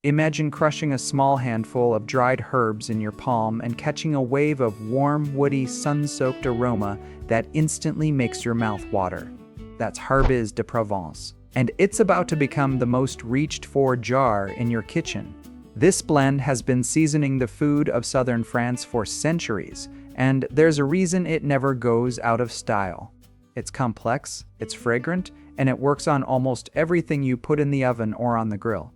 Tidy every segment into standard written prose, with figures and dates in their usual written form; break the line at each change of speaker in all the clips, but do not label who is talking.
Imagine crushing a small handful of dried herbs in your palm and catching a wave of warm, woody, sun-soaked aroma that instantly makes your mouth water. That's Herbes de Provence, and it's about to become the most reached-for jar in your kitchen. This blend has been seasoning the food of southern France for centuries, and there's a reason it never goes out of style. It's complex, it's fragrant, and it works on almost everything you put in the oven or on the grill.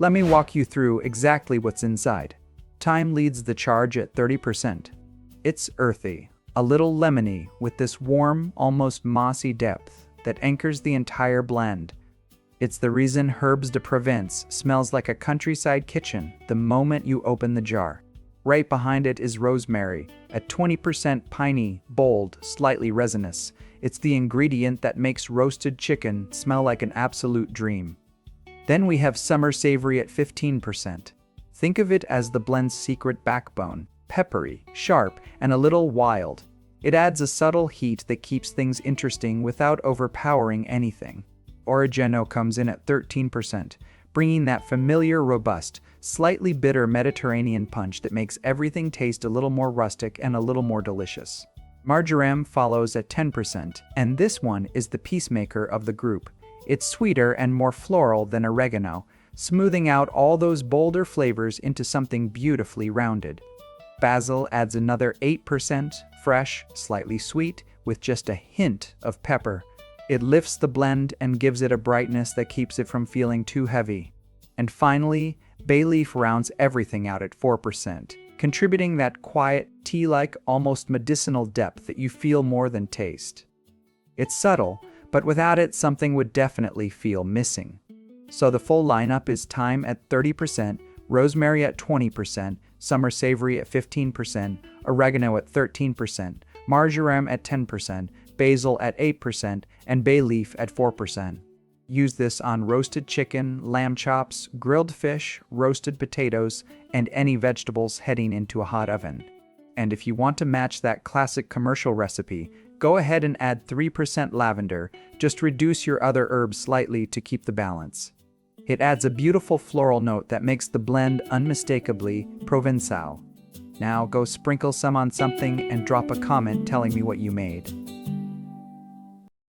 Let me walk you through exactly what's inside. Thyme leads the charge at 30%. It's earthy, a little lemony, with this warm, almost mossy depth that anchors the entire blend. It's the reason Herbes de Provence smells like a countryside kitchen the moment you open the jar. Right behind it is rosemary, at 20% piney, bold, slightly resinous. It's the ingredient that makes roasted chicken smell like an absolute dream. Then we have summer savory at 15%. Think of it as the blend's secret backbone, peppery, sharp, and a little wild. It adds a subtle heat that keeps things interesting without overpowering anything. Oregano comes in at 13%, bringing that familiar, robust, slightly bitter Mediterranean punch that makes everything taste a little more rustic and a little more delicious. Marjoram follows at 10%, and this one is the peacemaker of the group. It's sweeter and more floral than oregano, smoothing out all those bolder flavors into something beautifully rounded. Basil adds another 8%, fresh, slightly sweet, with just a hint of pepper. It lifts the blend and gives it a brightness that keeps it from feeling too heavy. And finally, bay leaf rounds everything out at 4%, contributing that quiet, tea-like, almost medicinal depth that you feel more than taste. It's subtle, but without it, something would definitely feel missing. So the full lineup is thyme at 30%, rosemary at 20%, summer savory at 15%, oregano at 13%, marjoram at 10%, basil at 8%, and bay leaf at 4%. Use this on roasted chicken, lamb chops, grilled fish, roasted potatoes, and any vegetables heading into a hot oven. And if you want to match that classic commercial recipe, go ahead and add 3% lavender. Just reduce your other herbs slightly to keep the balance. It adds a beautiful floral note that makes the blend unmistakably Provençal. Now go sprinkle some on something and drop a comment telling me what you made.